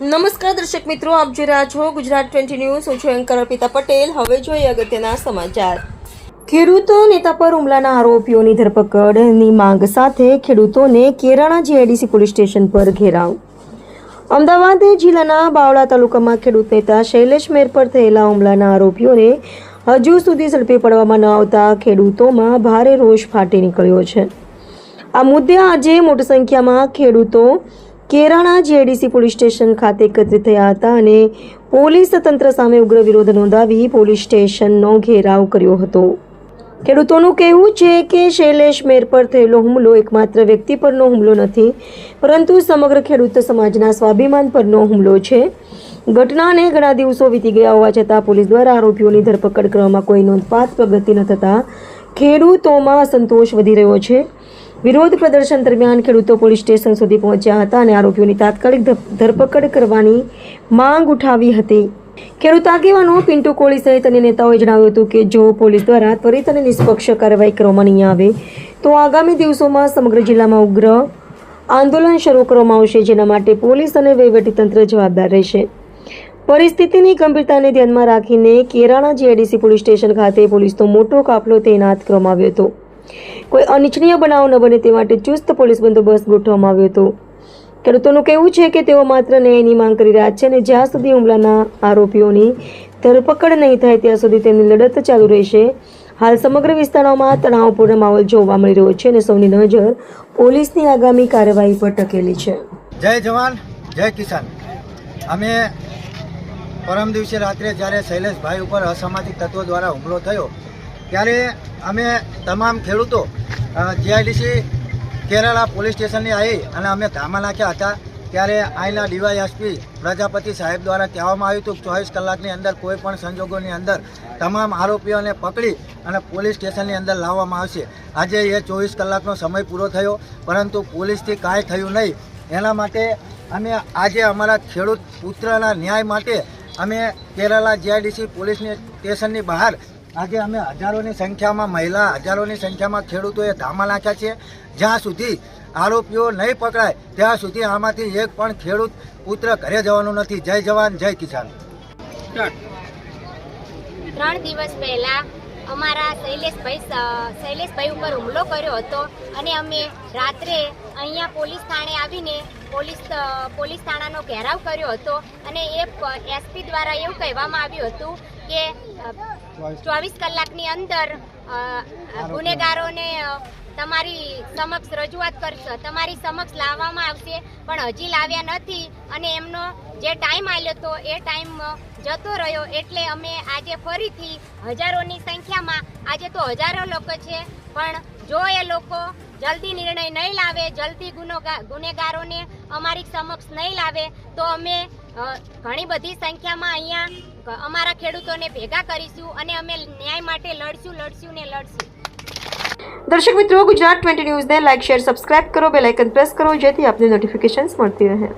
નમસ્કાર દર્શક મિત્રો, આપ જોઈ રહ્યા છો ગુજરાત 20 ન્યૂઝ. હું છું એન્કર અર્પિતા પટેલ. હવે જોઈએ અગત્યના સમાચાર. ખેડૂતો નેતા પર હુમલાના આરોપીઓની ધરપકડની માંગ સાથે ખેડૂતોને કેરાણા જીઆઈડીસી પોલીસ સ્ટેશન પર ઘેરાવ. અમદાવાદ જિલ્લાના બાવળા તાલુકામાં ખેડૂત નેતા શૈલેષ મેર પર થયેલા હુમલાના આરોપીઓને હજુ સુધી ઝડપી પાડવામાં ન આવતા ખેડૂતોમાં ભારે રોષ ફાટી નીકળ્યો છે. આ મુદ્દે આજે મોટી સંખ્યામાં ખેડૂતો કેરાણા જીઆઈડીસી પોલીસ સ્ટેશન ખાતે એકત્રિત થયા હતા અને પોલીસ તંત્ર સામે ઉગ્ર વિરોધ નોંધાવી પોલીસ સ્ટેશનનો ઘેરાવ કર્યો હતો. ખેડૂતોનું કહેવું છે કે શૈલેષ મેર પર થયેલો હુમલો એકમાત્ર વ્યક્તિ પરનો હુમલો નથી, પરંતુ સમગ્ર ખેડૂત સમાજના સ્વાભિમાન પરનો હુમલો છે. ઘટનાને ઘણા દિવસો વીતી ગયા હોવા છતાં પોલીસ દ્વારા આરોપીઓની ધરપકડ કરવામાં કોઈ નોંધપાત્ર પ્રગતિ ન થતાં ખેડૂતોમાં અસંતોષ વધી રહ્યો છે. વિરોધ પ્રદર્શન દરમિયાન ખેડૂતો પોલીસ સ્ટેશન સુધી પહોંચ્યા હતા અને આરોપીઓની તાત્કાલિક ધરપકડ કરવાની માંગ ઉઠાવી હતી. ખેડૂત આગેવાનો પિન્ટુ કોળી સહિત અન્ય નેતાઓએ જણાવ્યું હતું કે જો પોલીસ દ્વારા ત્વરિત અને નિષ્પક્ષ કાર્યવાહી કરવામાં નહીં આવે તો આગામી દિવસોમાં સમગ્ર જિલ્લામાં ઉગ્ર આંદોલન શરૂ કરવામાં આવશે, જેના માટે પોલીસ અને વહીવટીતંત્ર જવાબદાર રહેશે. પરિસ્થિતિની ગંભીરતાને ધ્યાનમાં રાખીને કેરાણા જીઆઈડીસી પોલીસ સ્ટેશન ખાતે પોલીસનો મોટો કાફલો તૈનાત કરવામાં આવ્યો હતો. કોઈ અનિચ્છનીય બનાવ ન બને તે માટે ચુસ્ત પોલીસ બંદોબસ્ત ગોઠવવામાં આવ્યો હતો. ખેડૂતોનું કહેવું છે કે તેઓ માત્ર ન્યાયની માંગ કરી રહ્યા છે અને જ્યાં સુધી હુમલાના આરોપીઓની ધરપકડ નહીં થાય ત્યાં સુધી તેમની લડત ચાલુ રહેશે. હાલ સમગ્ર વિસ્તારોમાં તણાવપૂર્ણ માહોલ જોવા મળી રહ્યો છે અને સૌની નજર પોલીસની આગામી કાર્યવાહી પર ટકેલી છે. જય જવાન જય કિસાન. અમે પરમ દિવસે રાત્રે જ્યારે શૈલેષભાઈ ઉપર અસામાજિક તત્વો દ્વારા હુમલો થયો ત્યારે અમે તમામ ખેડૂતો જીઆઈડીસી કેરાળા પોલીસ સ્ટેશનની આવી અને અમે ધામા નાખ્યા હતા. ત્યારે અહીંના ડીવાયએસપી પ્રજાપતિ સાહેબ દ્વારા કહેવામાં આવ્યું હતું કે 24 કલાકની અંદર કોઈ પણ સંજોગોની અંદર તમામ આરોપીઓને પકડી અને પોલીસ સ્ટેશનની અંદર લાવવામાં આવશે. આજે એ 24 કલાકનો સમય પૂરો થયો, પરંતુ પોલીસથી કાંઈ થયું નહીં. એના માટે અમે આજે અમારા ખેડૂત પુત્રના ન્યાય માટે અમે કેરાળા જીઆઈડીસી પોલીસ સ્ટેશનની બહાર આજે અમે હજારોની સંખ્યામાં મહિલા, હજારોની સંખ્યામાં ખેડૂતોએ ધામા નાખ્યા છે. જ્યાં સુધી આરોપીઓ નહીં પકડાય ત્યાં સુધી આમાંથી એક પણ ખેડૂત પુત્ર ઘરે જવાનું નથી. જય જવાન જય કિસાન. 3 દિવસ પહેલા અમારા શૈલેષભાઈ ઉપર હુમલો કર્યો હતો અને અમે રાત્રે અહીંયા પોલીસ થાણે આવીને પોલીસ થાણાનો ઘેરાવ કર્યો હતો અને એસપી દ્વારા એવું કહેવામાં આવ્યું હતું કે 24 કલાકની અંદર ગુનેગારોને તમારી સમક્ષ રજૂઆત કરશે, તમારી સમક્ષ લાવવામાં આવશે, પણ હજી લાવ્યા નથી અને એમનો જે ટાઈમ આવ્યો હતો એ ટાઈમ જતો રહ્યો. એટલે અમે આજે ફરીથી હજારોની સંખ્યામાં, આજે તો હજારો લોકો છે, પણ જો એ લોકો જલ્દી નિર્ણય નહીં લાવે, જલ્દી ગુનેગારોને અમારી સમક્ષ નહીં લાવે તો અમે ઘણી બધી સંખ્યામાં અહીંયા અમારા ખેડૂતોને ભેગા કરીશું અને અમે ન્યાય માટે લડશું. દર્શક મિત્રો, ગુજરાત 20 ન્યૂઝને લાઇક, શેર, સબસ્ક્રાઇબ કરો, બેલ આઇકન પ્રેસ કરો જેથી આપને નોટિફિકેશન્સ મળતી રહે.